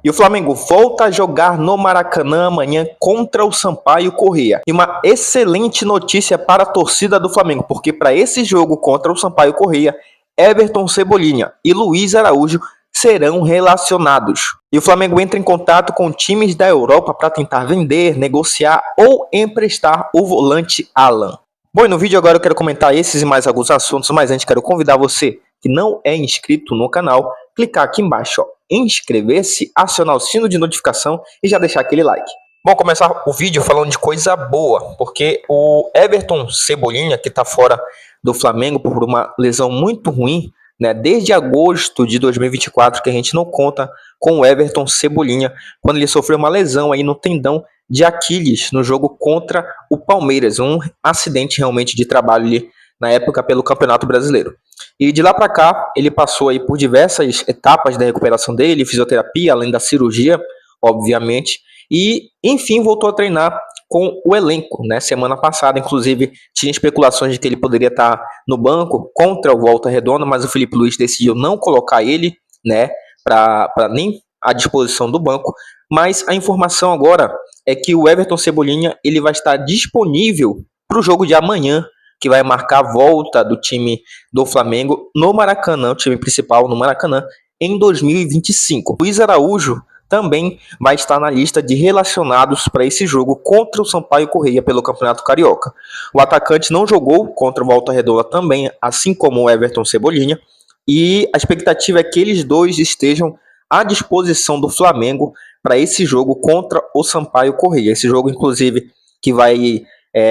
E o Flamengo volta a jogar no Maracanã amanhã contra o Sampaio Corrêa. E uma excelente notícia para a torcida do Flamengo, porque para esse jogo contra o Sampaio Corrêa, Everton Cebolinha e Luiz Araújo serão relacionados. E o Flamengo entra em contato com times da Europa para tentar vender, negociar ou emprestar o volante Alan. Bom, e no vídeo agora eu quero comentar esses e mais alguns assuntos, mas antes quero convidar você que não é inscrito no canal, clicar aqui embaixo, ó, inscrever-se, acionar o sino de notificação e já deixar aquele like. Bom, começar o vídeo falando de coisa boa, porque o Everton Cebolinha, que está fora do Flamengo por uma lesão muito ruim, né, desde agosto de 2024, que a gente não conta com o Everton Cebolinha, quando ele sofreu uma lesão aí no tendão de Aquiles no jogo contra o Palmeiras, um acidente realmente de trabalho ali na época pelo Campeonato Brasileiro. E de lá para cá, ele passou aí por diversas etapas da recuperação dele, fisioterapia, além da cirurgia, obviamente, e enfim voltou a treinar com o elenco, né? Semana passada, inclusive, tinha especulações de que ele poderia estar no banco contra o Volta Redonda, mas o Felipe Luiz decidiu não colocar ele, né, para nem à disposição do banco. Mas a informação agora é que o Everton Cebolinha ele vai estar disponível para o jogo de amanhã, que vai marcar a volta do time do Flamengo no Maracanã, o time principal no Maracanã, em 2025. Luiz Araújo também vai estar na lista de relacionados para esse jogo contra o Sampaio Corrêa pelo Campeonato Carioca. O atacante não jogou contra o Volta Redonda também, assim como o Everton Cebolinha, e a expectativa é que eles dois estejam à disposição do Flamengo para esse jogo contra o Sampaio Corrêa. Esse jogo, inclusive, que vai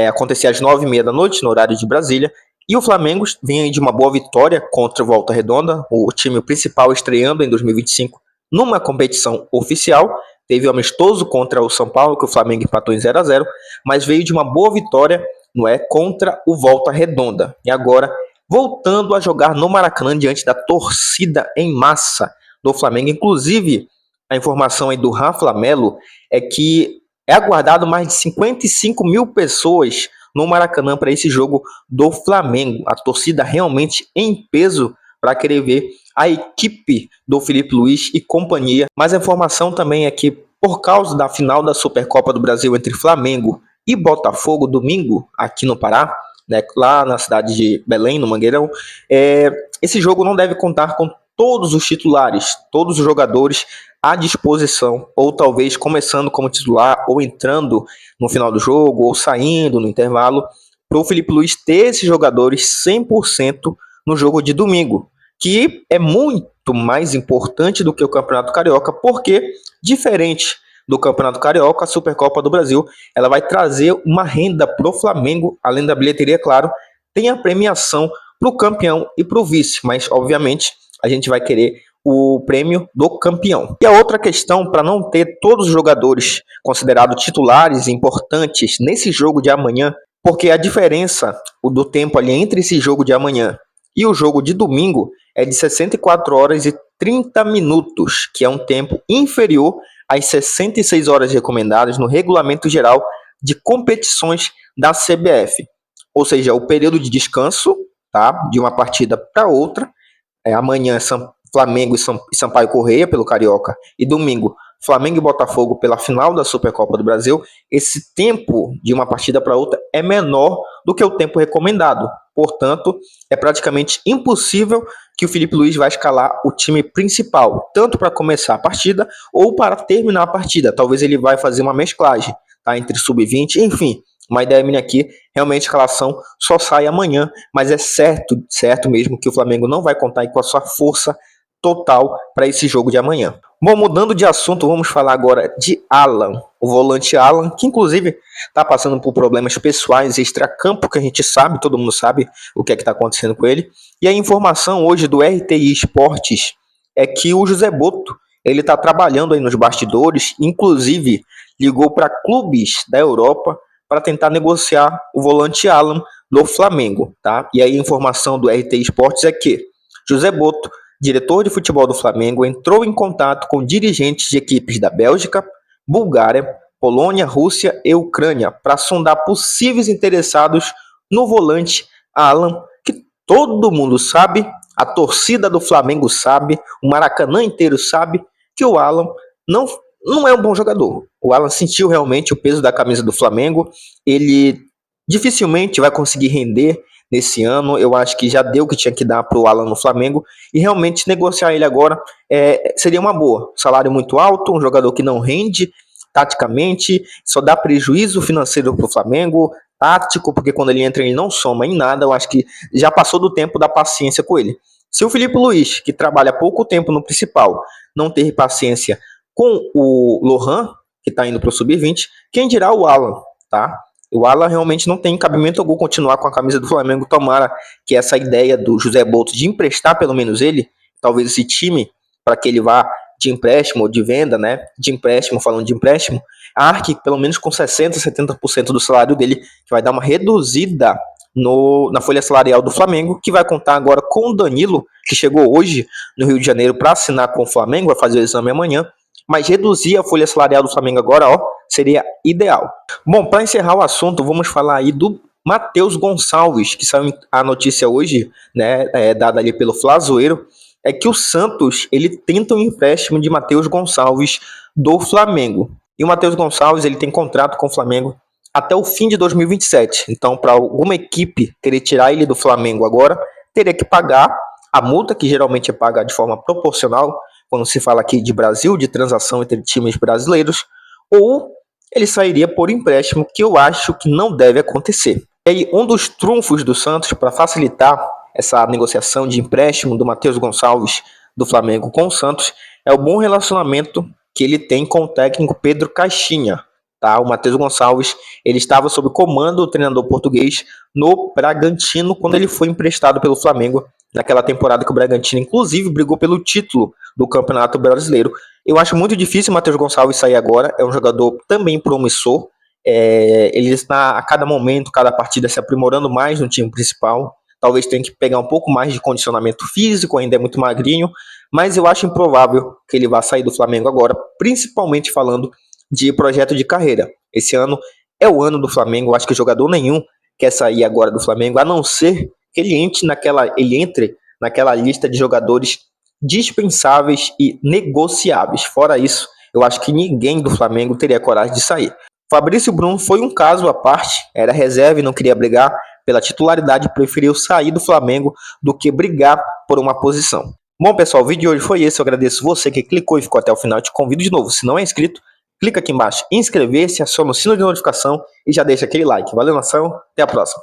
acontecer às 9h30 da noite, no horário de Brasília. E o Flamengo vem de uma boa vitória contra o Volta Redonda, o time principal estreando em 2025 numa competição oficial. Teve um amistoso contra o São Paulo, que o Flamengo empatou em 0-0, mas veio de uma boa vitória, não é, contra o Volta Redonda. E agora, voltando a jogar no Maracanã diante da torcida em massa do Flamengo. Inclusive, a informação aí do Rafa Melo é que é aguardado mais de 55 mil pessoas no Maracanã para esse jogo do Flamengo. A torcida realmente em peso para querer ver a equipe do Felipe Luiz e companhia. Mas a informação também é que, por causa da final da Supercopa do Brasil entre Flamengo e Botafogo, domingo, aqui no Pará, né, lá na cidade de Belém, no Mangueirão, esse jogo não deve contar com todos os titulares, todos os jogadores à disposição, ou talvez começando como titular, ou entrando no final do jogo, ou saindo no intervalo, para o Felipe Luiz ter esses jogadores 100% no jogo de domingo, que é muito mais importante do que o Campeonato Carioca, porque, diferente do Campeonato Carioca, a Supercopa do Brasil, ela vai trazer uma renda para o Flamengo, além da bilheteria, claro, tem a premiação para o campeão e para o vice, mas, obviamente, a gente vai querer o prêmio do campeão. E a outra questão, para não ter todos os jogadores considerados titulares e importantes nesse jogo de amanhã, porque a diferença do tempo ali entre esse jogo de amanhã e o jogo de domingo é de 64 horas e 30 minutos, que é um tempo inferior às 66 horas recomendadas no Regulamento Geral de Competições da CBF. Ou seja, o período de descanso, tá, de uma partida para outra, amanhã Flamengo e Sampaio Corrêa pelo Carioca e domingo Flamengo e Botafogo pela final da Supercopa do Brasil. Esse tempo de uma partida para outra é menor do que o tempo recomendado. Portanto, é praticamente impossível que o Felipe Luiz vai escalar o time principal, tanto para começar a partida ou para terminar a partida. Talvez ele vai fazer uma mesclagem, tá, entre sub-20, enfim. Uma ideia minha aqui, realmente a escalação só sai amanhã, mas é certo mesmo que o Flamengo não vai contar aí com a sua força total para esse jogo de amanhã. Bom, mudando de assunto, vamos falar agora de Alan, o volante Alan, que inclusive está passando por problemas pessoais extracampo, que a gente sabe, todo mundo sabe o que é que está acontecendo com ele. E a informação hoje do RTI Esportes é que o José Boto, ele está trabalhando aí nos bastidores, inclusive ligou para clubes da Europa para tentar negociar o volante Alan do Flamengo, tá? E aí a informação do RTI Esportes é que José Boto, diretor de futebol do Flamengo, entrou em contato com dirigentes de equipes da Bélgica, Bulgária, Polônia, Rússia e Ucrânia para sondar possíveis interessados no volante Alan, que todo mundo sabe, a torcida do Flamengo sabe, o Maracanã inteiro sabe que o Alan não, não é um bom jogador. O Alan sentiu realmente o peso da camisa do Flamengo, ele dificilmente vai conseguir render nesse ano. Eu acho que já deu o que tinha que dar para o Alan no Flamengo, e realmente negociar ele agora seria uma boa. Salário muito alto, um jogador que não rende taticamente, só dá prejuízo financeiro para o Flamengo, tático, porque quando ele entra ele não soma em nada. Eu acho que já passou do tempo da paciência com ele. Se o Felipe Luiz, que trabalha pouco tempo no principal, não ter paciência com o Lohan, que está indo para o Sub-20, quem dirá o Alan, tá? O Alan realmente não tem cabimento algum continuar com a camisa do Flamengo. Tomara que essa ideia do José Bolt de emprestar pelo menos ele, talvez esse time, para que ele vá de empréstimo ou de venda, né? De empréstimo, falando de empréstimo, arque pelo menos com 60%, 70% do salário dele, que vai dar uma reduzida na folha salarial do Flamengo, que vai contar agora com o Danilo, que chegou hoje no Rio de Janeiro para assinar com o Flamengo, vai fazer o exame amanhã, mas reduzir a folha salarial do Flamengo agora, seria ideal. Bom, para encerrar o assunto, vamos falar aí do Matheus Gonçalves, que saiu a notícia hoje, né, dada ali pelo Flazoeiro, é que o Santos, ele tenta um empréstimo de Matheus Gonçalves do Flamengo. E o Matheus Gonçalves, ele tem contrato com o Flamengo até o fim de 2027. Então, para alguma equipe querer tirar ele do Flamengo agora, teria que pagar a multa, que geralmente é paga de forma proporcional, quando se fala aqui de Brasil, de transação entre times brasileiros, ou ele sairia por empréstimo, que eu acho que não deve acontecer. E aí, um dos trunfos do Santos para facilitar essa negociação de empréstimo do Matheus Gonçalves do Flamengo com o Santos é o bom relacionamento que ele tem com o técnico Pedro Caixinha. Tá? O Matheus Gonçalves, ele estava sob comando do treinador português no Bragantino quando ele foi emprestado pelo Flamengo naquela temporada que o Bragantino inclusive brigou pelo título do Campeonato Brasileiro. Eu acho muito difícil o Matheus Gonçalves sair agora, é um jogador também promissor, ele está a cada momento, cada partida se aprimorando mais no time principal, talvez tenha que pegar um pouco mais de condicionamento físico, ainda é muito magrinho, mas eu acho improvável que ele vá sair do Flamengo agora, principalmente falando de projeto de carreira. Esse ano é o ano do Flamengo, eu acho que jogador nenhum quer sair agora do Flamengo, a não ser que ele entre naquela lista de jogadores dispensáveis e negociáveis. Fora isso, eu acho que ninguém do Flamengo teria coragem de sair. Fabrício Bruno foi um caso à parte, era reserva e não queria brigar pela titularidade, preferiu sair do Flamengo do que brigar por uma posição. Bom, pessoal, o vídeo de hoje foi esse. Eu agradeço você que clicou e ficou até o final. Eu te convido de novo, se não é inscrito, clica aqui embaixo em inscrever-se, aciona o sino de notificação e já deixa aquele like. Valeu, nação, até a próxima.